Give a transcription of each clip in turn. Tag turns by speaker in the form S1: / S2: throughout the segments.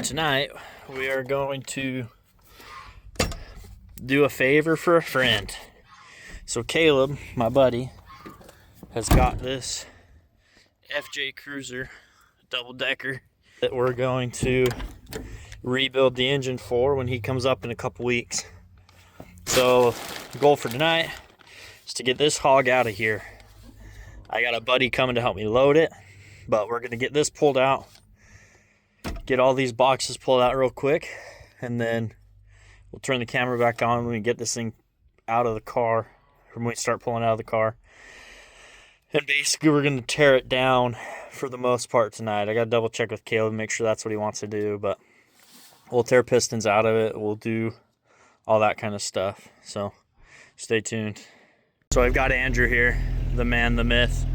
S1: Tonight we are going to do a favor for a friend. So Caleb, my buddy, has got this FJ Cruiser double-decker that we're going to rebuild the engine for when he comes up in a couple weeks. So the goal for tonight is to get this hog out of here. I got a buddy coming to help me load it, but we're going to get this pulled out, get all these boxes pulled out real quick, and then we'll turn the camera back on when we get this thing out of the car, when we start pulling out of the car. And basically we're going to tear it down for the most part tonight. I got to double check with Caleb, make sure that's what he wants to do, but we'll tear pistons out of it. We'll do all that kind of stuff. So stay tuned. So I've got Andrew here, the man, the myth.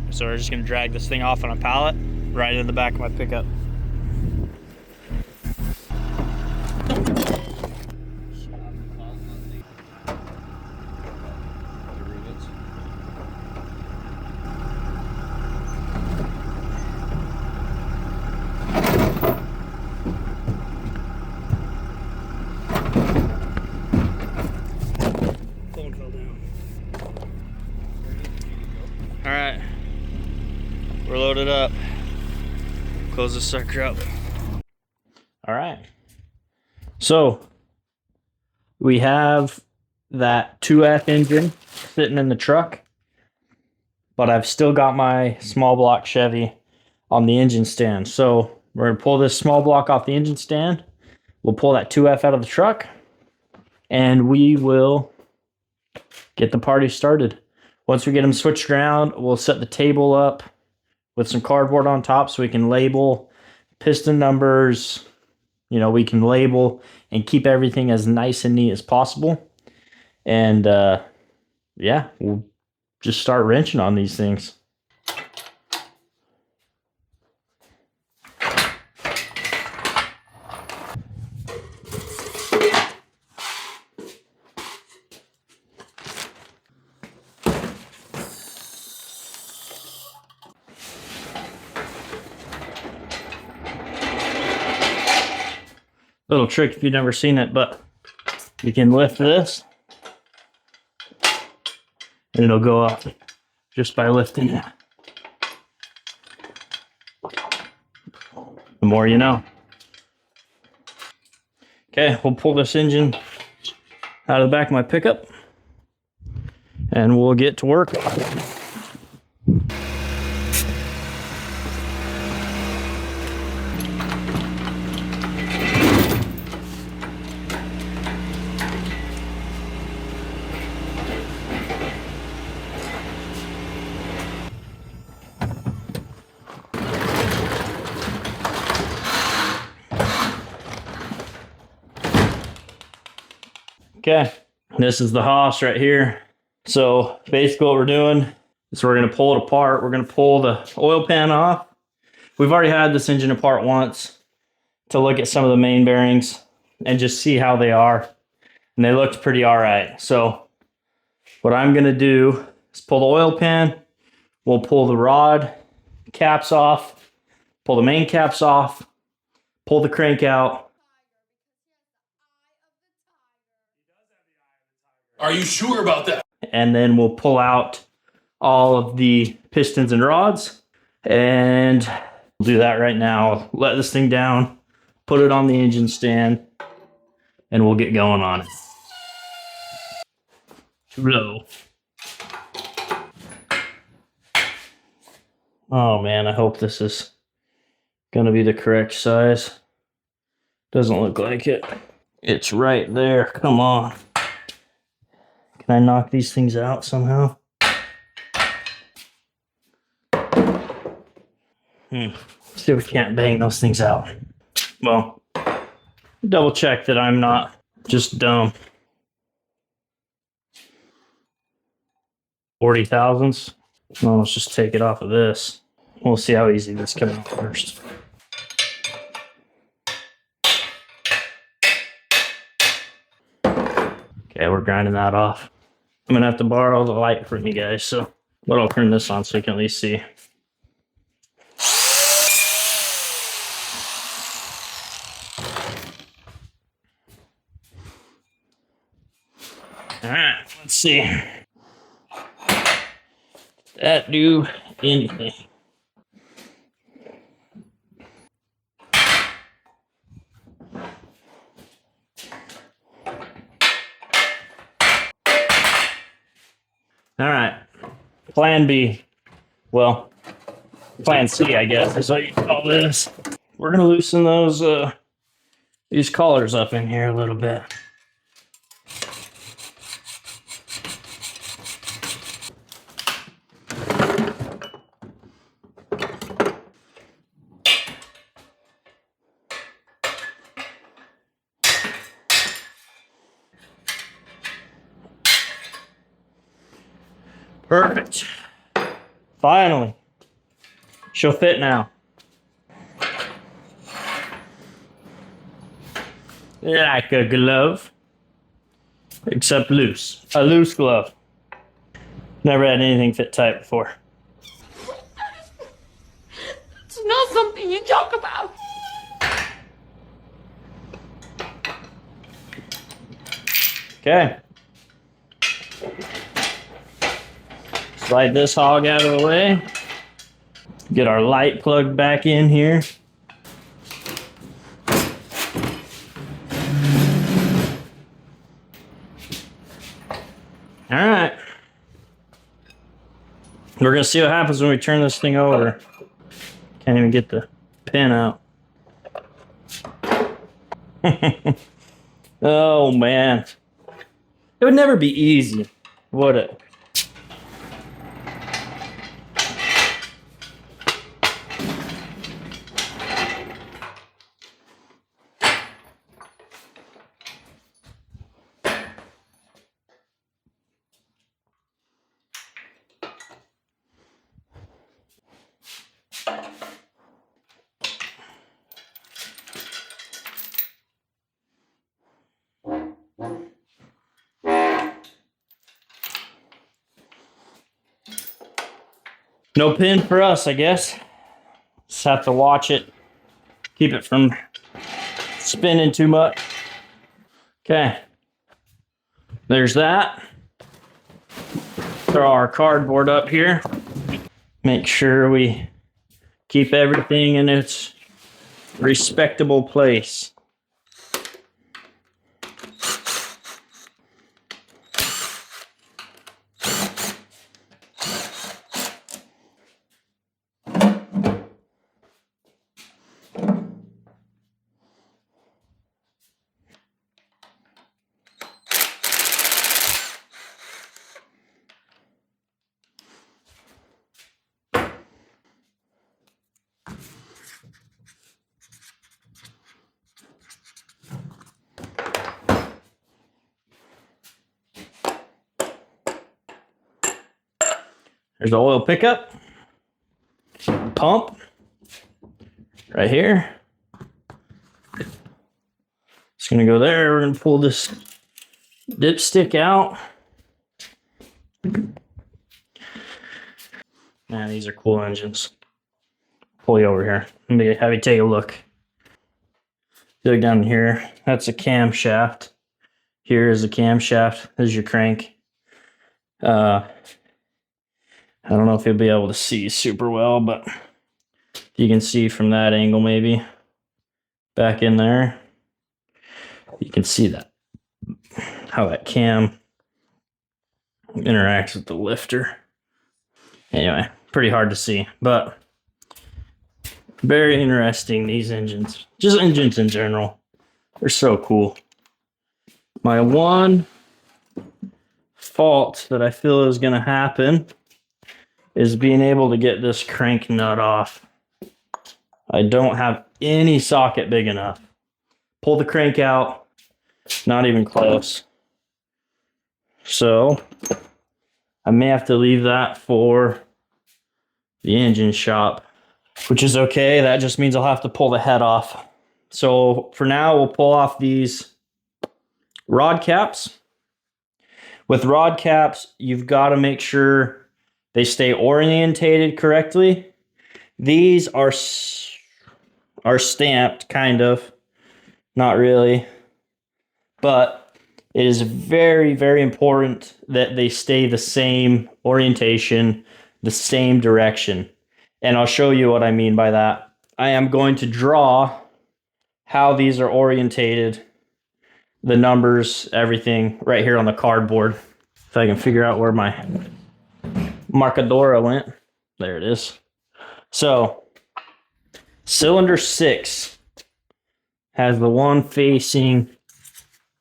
S1: So we're just going to drag this thing off on a pallet right in the back of my pickup. All right, we're loaded up. Close this sucker up. All right, so we have that 2F engine sitting in the truck, but I've still got my small block Chevy on the engine stand. So we're gonna pull this small block off the engine stand. We'll pull that 2F out of the truck, and we will get the party started. Once we get them switched around, we'll set the table up with some cardboard on top so we can label piston numbers. You know, we can label and keep everything as nice and neat as possible. And yeah, we'll just start wrenching on these things. Little trick if you've never seen it, but you can lift this and it'll go up just by lifting it. The more you know. Okay, we'll pull this engine out of the back of my pickup and we'll get to work. Okay, this is the Haas right here. So basically what we're doing is we're going to pull it apart. We're going to pull the oil pan off. We've already had this engine apart once to look at some of the main bearings and just see how they are. And they looked pretty all right. So what I'm going to do is pull the oil pan. We'll pull the rod caps off, pull the main caps off, pull the crank out.
S2: Are you sure about that?
S1: And then we'll pull out all of the pistons and rods, and we'll do that right now. Let this thing down, put it on the engine stand, and we'll get going on it. Too low. Oh man, I hope this is gonna be the correct size. Doesn't look like it. It's right there, come on. Can I knock these things out somehow? See if we can't bang those things out. Well, double check that I'm not just dumb. 40 thousandths. Well, let's just take it off of this. We'll see how easy this comes out first. Okay, we're grinding that off. I'm gonna have to borrow the light from you guys, but I'll turn this on so you can at least see. All right, let's see. That do anything? All right, plan B. Well, plan C, I guess, is what you call this. We're gonna loosen these collars up in here a little bit. Perfect. Finally. She'll fit now. Like a glove. Except loose. A loose glove. Never had anything fit tight before.
S3: It's not something you talk about.
S1: Okay. Slide this hog out of the way. Get our light plugged back in here. All right. We're going to see what happens when we turn this thing over. Can't even get the pin out. Oh, man. It would never be easy, would it? No pin for us, I guess. Just have to watch it. Keep it from spinning too much. Okay. There's that. Throw our cardboard up here. Make sure we keep everything in its respectable place. There's the oil pickup, pump, right here. It's gonna go there. We're gonna pull this dipstick out. Man, these are cool engines. Pull you over here. Let me have you take a look. Look down here. That's a camshaft. Here is a camshaft. This is your crank. I don't know if you'll be able to see super well, but you can see from that angle maybe back in there. You can see that, how that cam interacts with the lifter. Anyway, pretty hard to see, but very interesting, these engines. Just engines in general. They're so cool. My one fault that I feel is going to happen is being able to get this crank nut off. I don't have any socket big enough. Pull the crank out, not even close. So I may have to leave that for the engine shop, which is okay. That just means I'll have to pull the head off. So for now, we'll pull off these rod caps. With rod caps, you've got to make sure they stay orientated correctly. These are stamped, kind of. Not really. But It is very, very important that they stay the same orientation, the same direction. And I'll show you what I mean by that. I am going to draw how these are orientated, the numbers, everything right here on the cardboard. If I can figure out where my marcadora went. There it is. So, cylinder 6 has the one facing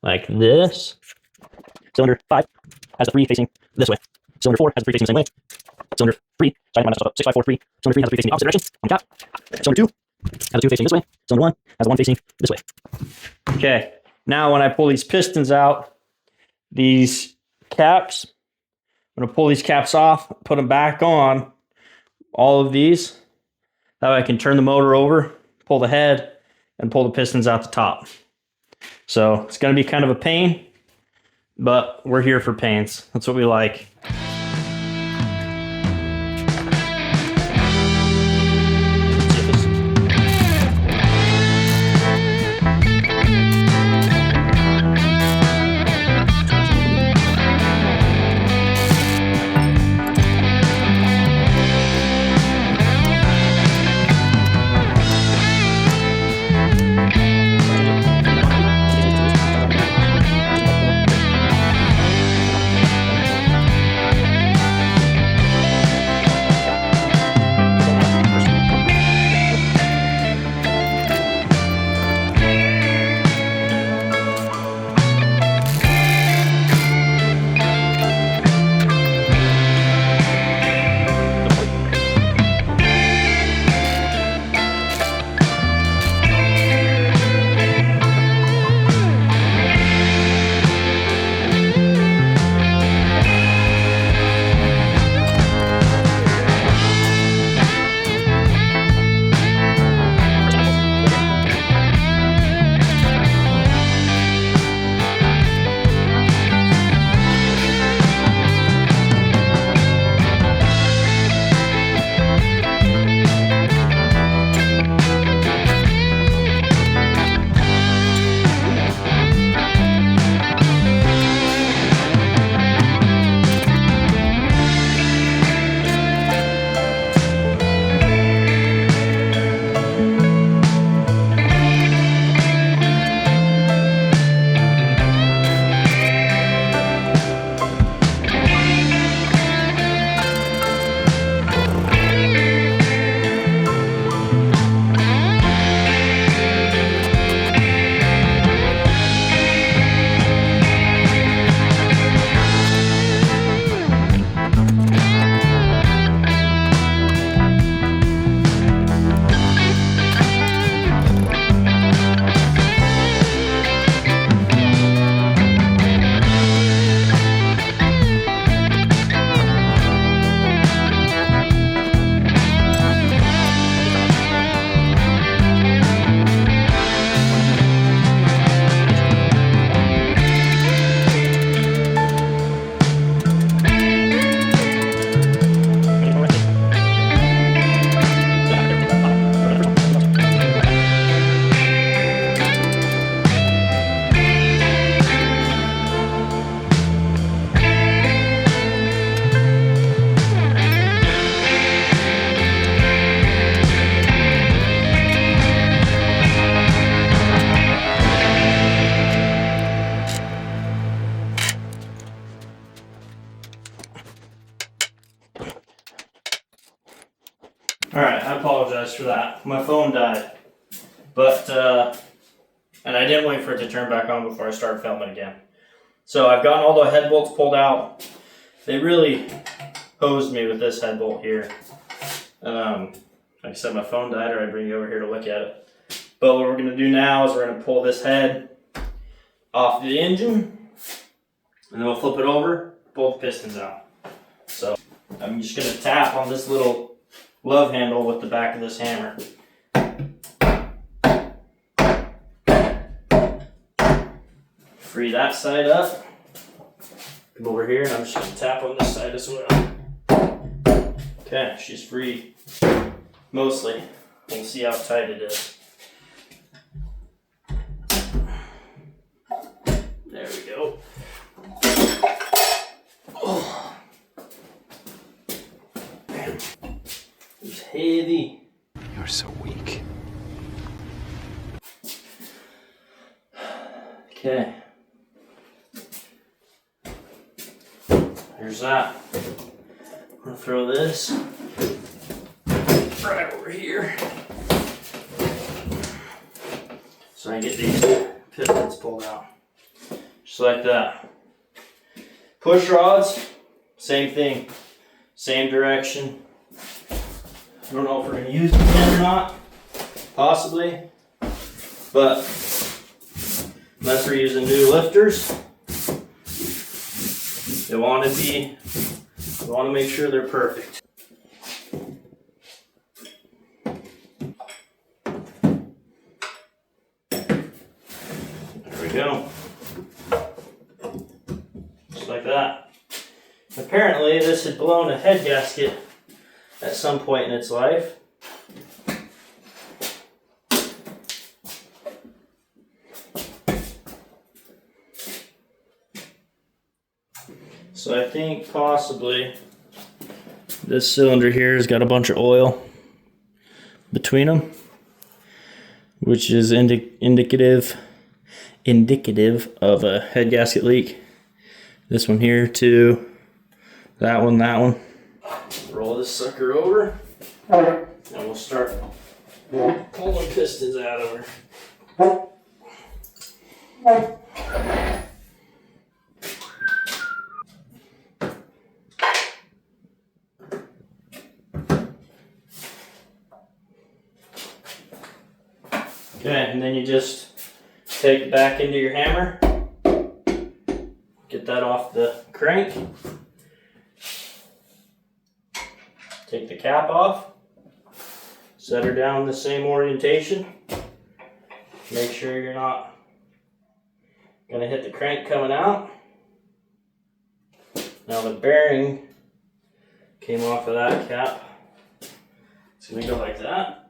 S1: like this. Cylinder 5 has the 3 facing this way. Cylinder 4 has the 3 facing the same way. Cylinder 3, so I minus 6, 5, 4, 3. Cylinder 3 has the 3 facing the opposite direction on top. Cylinder 2 has the 2 facing this way. Cylinder 1 has the 1 facing this way. Okay, now when I pull these pistons out, these caps, I'm going to pull these caps off, put them back on, all of these. That way I can turn the motor over, pull the head, and pull the pistons out the top. So it's going to be kind of a pain, but we're here for pains. That's what we like. Alright, I apologize for that. My phone died. But, and I didn't wait for it to turn back on before I started filming again. So I've gotten all the head bolts pulled out. They really hosed me with this head bolt here. Like I said, my phone died, or I bring you over here to look at it. But what we're going to do now is we're going to pull this head off the engine, and then we'll flip it over, pull the pistons out. So I'm just going to tap on this little love handle with the back of this hammer. Free that side up. Come over here, and I'm just going to tap on this side as well. Okay, she's free. Mostly. We'll see how tight it is. There we go.
S4: so weak.
S1: Okay. Here's that. I'm gonna throw this right over here so I can get these pistons pulled out. Just like that. Push rods, same thing, same direction. I don't know if we're gonna use them again or not, possibly, but unless we're using new lifters, they want to make sure they're perfect. There we go. Just like that. Apparently this had blown a head gasket at some point in its life. So I think possibly this cylinder here has got a bunch of oil between them, which is indicative of a head gasket leak. This one here too, that one. Roll this sucker over, and we'll start pulling pistons out of her. Okay, and then you just take it back into your hammer, get that off the crank, take the cap off, set her down the same orientation, make sure you're not going to hit the crank coming out. Now the bearing came off of that cap, it's going to go like that.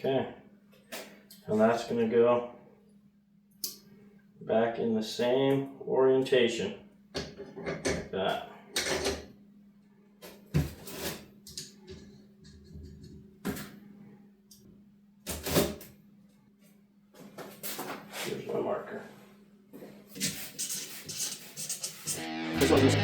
S1: Okay, and that's going to go back in the same orientation, like that. Here's my marker. This one just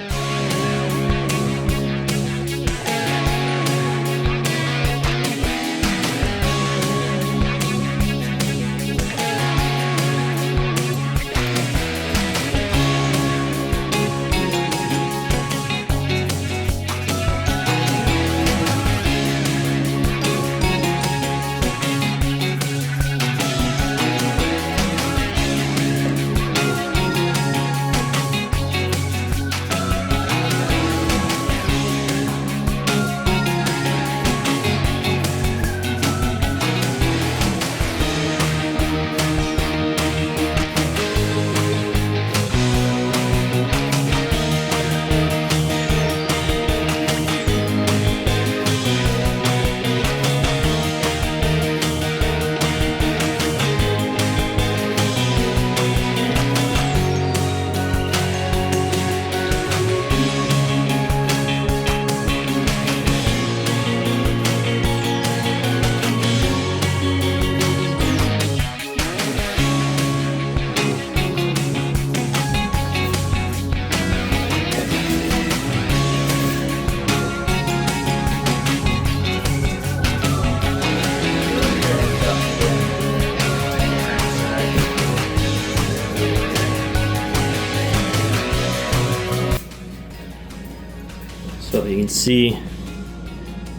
S1: So you can see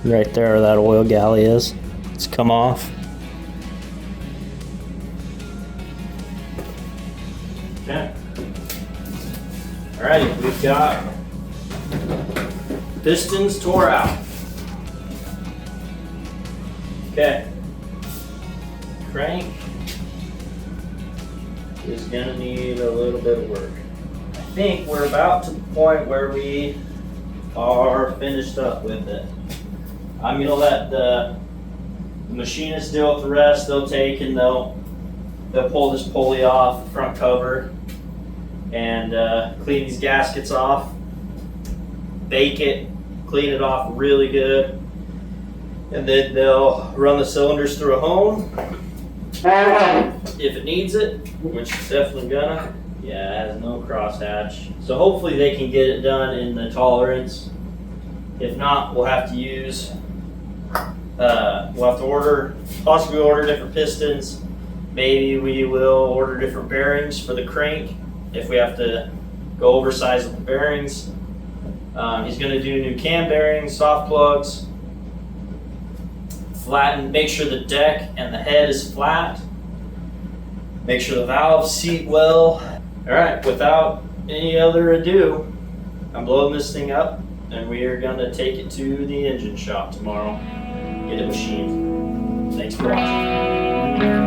S1: right there where that oil galley is. It's come off. Okay. Alright, we've got pistons tore out. Okay. Crank is gonna need a little bit of work. I think we're about to the point where we are finished up with it. I'm gonna let the machinist deal with the rest. They'll take and they'll pull this pulley off the front cover, and clean these gaskets off, bake it, clean it off really good, and then they'll run the cylinders through a hone if it needs it, which is definitely gonna. Yeah, it has no crosshatch, so hopefully they can get it done in the tolerance. If not, we'll have to use possibly order different pistons. Maybe we will order different bearings for the crank if we have to go oversize with the bearings. He's going to do new cam bearings, soft plugs, flatten, make sure the deck and the head is flat, make sure the valves seat well. All right, without any other ado, I'm blowing this thing up and we are going to take it to the engine shop tomorrow, get it machined. Thanks for watching.